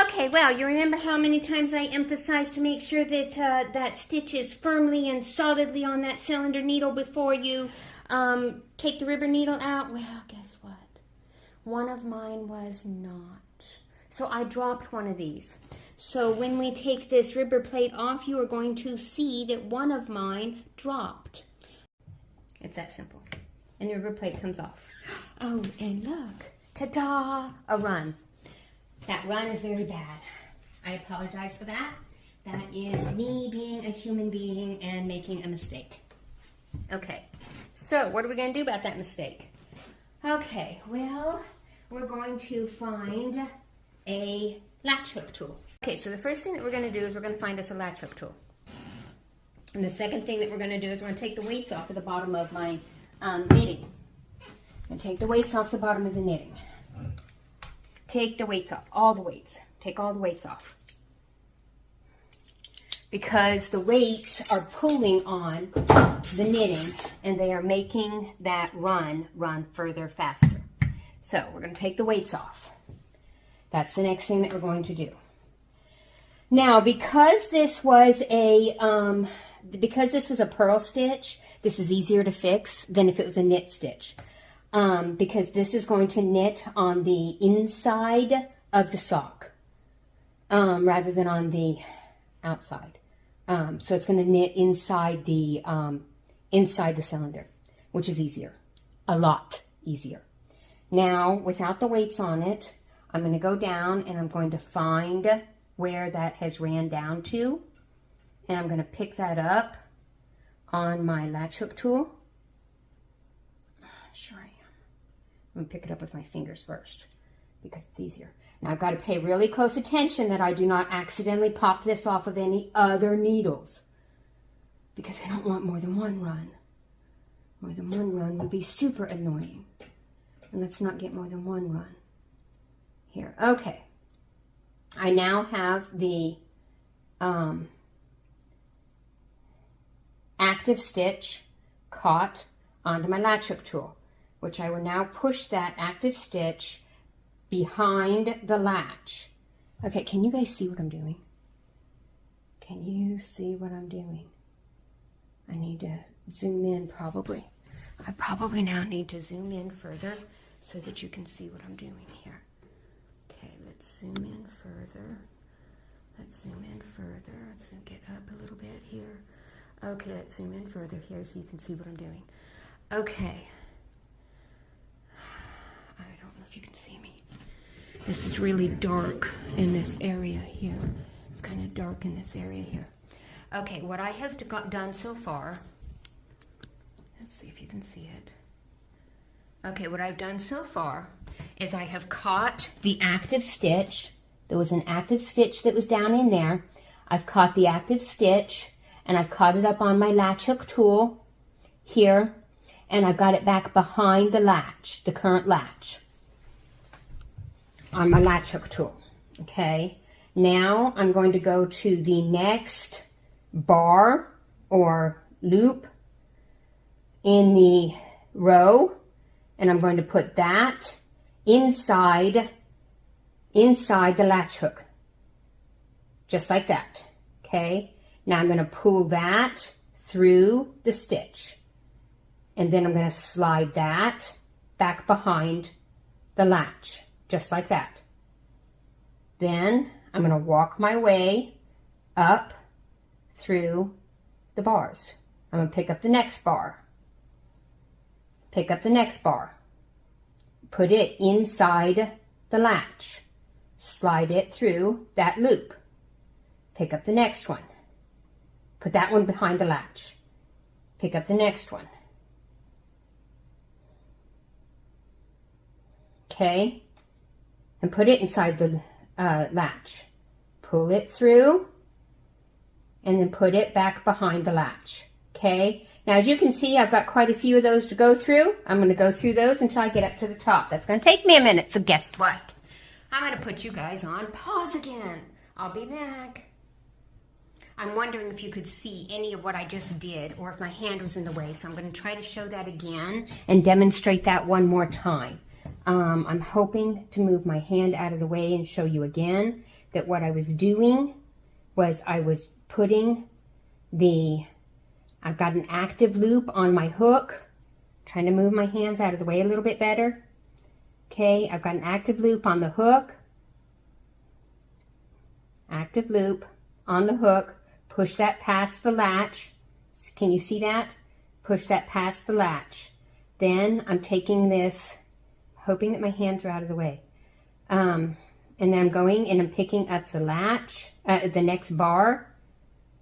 Okay, well, you remember how many times I emphasized to make sure that that stitch is firmly and solidly on that cylinder needle before you take the rubber needle out? Well, guess what? One of mine was not. So I dropped one of these. So when we take this rubber plate off, you are going to see that one of mine dropped. It's that simple. And the rubber plate comes off. Oh, and look, ta-da, a run. That run is very bad. I apologize for that. That is me being a human being and making a mistake. Okay, so what are we going to do about that mistake? Okay, well, we're going to find a latch hook tool. Okay, so the first thing that we're going to do is we're going to find us a latch hook tool. And the second thing that we're going to do is we're going to take the weights off of the bottom of my knitting. And take the weights off the bottom of the knitting. Take the weights off, all the weights. Take all the weights off. Because the weights are pulling on the knitting and they are making that run further faster. So we're going to take the weights off. That's the next thing that we're going to do. Now, because this was a purl stitch, this is easier to fix than if it was a knit stitch. Because this is going to knit on the inside of the sock rather than on the outside. So it's going to knit inside the cylinder, which is easier, a lot easier. Now, without the weights on it, I'm going to go down and I'm going to find where that has ran down to, and I'm going to pick that up on my latch hook tool. Sure I am. I'm going to pick it up with my fingers first because it's easier. Now I've got to pay really close attention that I do not accidentally pop this off of any other needles because I don't want more than one run. More than one run would be super annoying. And let's not get more than one run. Here, okay. I now have the active stitch caught onto my latch hook tool, which I will now push that active stitch behind the latch. Okay, can you guys see what I'm doing? Can you see what I'm doing? I need to zoom in probably. I probably now need to zoom in further so that you can see what I'm doing here. Okay, let's zoom in further. Let's zoom in further. Let's get up a little bit here. Okay, let's zoom in further here so you can see what I'm doing. Okay. I don't know if you can see me. This is really dark in this area here. It's kind of dark in this area here. Okay, what I have done so far, let's see if you can see it. Okay, what I've done so far is I have caught the active stitch. There was an active stitch that was down in there. I've caught the active stitch and I've caught it up on my latch hook tool here, and I've got it back behind the latch, the current latch, on my latch hook tool. Okay, now I'm going to go to the next bar or loop in the row, and I'm going to put that inside the latch hook, just like that. Okay, now I'm going to pull that through the stitch, and then I'm going to slide that back behind the latch, just like that. Then I'm going to walk my way up through the bars. I'm going to pick up the next bar. Pick up the next bar. Put it inside the latch. Slide it through that loop. Pick up the next one. Put that one behind the latch. Pick up the next one. Okay? And put it inside the latch. Pull it through and then put it back behind the latch. Okay? Now, as you can see, I've got quite a few of those to go through. I'm going to go through those until I get up to the top. That's going to take me a minute, so guess what? I'm going to put you guys on pause again. I'll be back. I'm wondering if you could see any of what I just did or if my hand was in the way, so I'm going to try to show that again and demonstrate that one more time. I'm hoping to move my hand out of the way and show you again that what I was doing was I was putting I've got an active loop on my hook, trying to move my hands out of the way a little bit better. Okay, I've got an active loop on the hook, active loop on the hook, push that past the latch. Can you see that? Push that past the latch. Then I'm taking this, hoping that my hands are out of the way. And then I'm going and I'm picking up the latch, the next bar.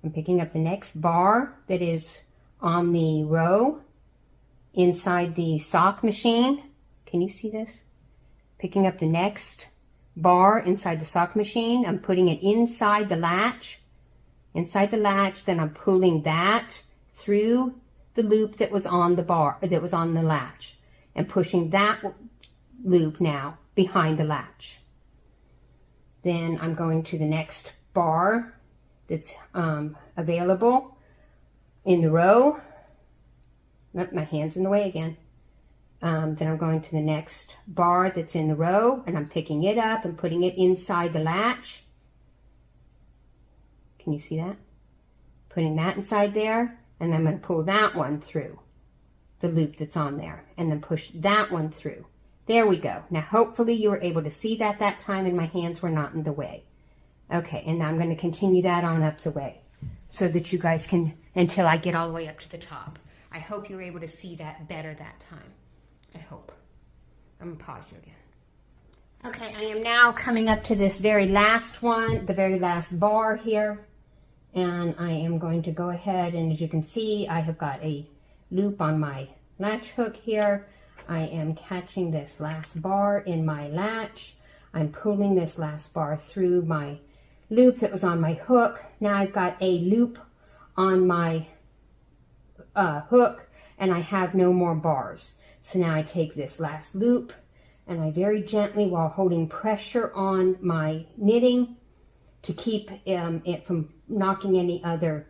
I'm picking up the next bar that is on the row inside the sock machine. Can you see this? Picking up the next bar inside the sock machine. I'm putting it inside the latch. Inside the latch, then I'm pulling that through the loop that was on the bar, that was on the latch, and pushing that loop now behind the latch. Then I'm going to the next bar that's available in the row. Oh, my hand's in the way again. Then I'm going to the next bar that's in the row, and I'm picking it up and putting it inside the latch. Can you see that? Putting that inside there, and then I'm going to pull that one through the loop that's on there, and then push that one through. There we go. Now hopefully you were able to see that time and my hands were not in the way. Okay, and now I'm going to continue that on up the way so that you guys can, until I get all the way up to the top. I hope you were able to see that better that time. I hope. I'm going to pause you again. Okay, I am now coming up to this very last one, the very last bar here. And I am going to go ahead, and as you can see, I have got a loop on my latch hook here. I am catching this last bar in my latch. I'm pulling this last bar through my loop that was on my hook. Now I've got a loop on my hook, and I have no more bars. So now I take this last loop, and I very gently, while holding pressure on my knitting to keep it from knocking any other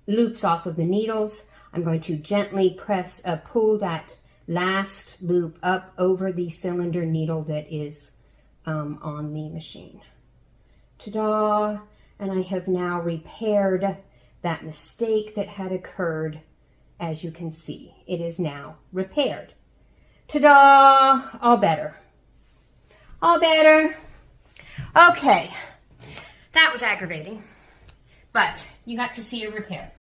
loops off of the needles, I'm going to gently pull that last loop up over the cylinder needle that is on the machine. Ta-da! And I have now repaired that mistake that had occurred. As you can see, it is now repaired. Ta-da! All better. All better. Okay, that was aggravating, but you got to see a repair.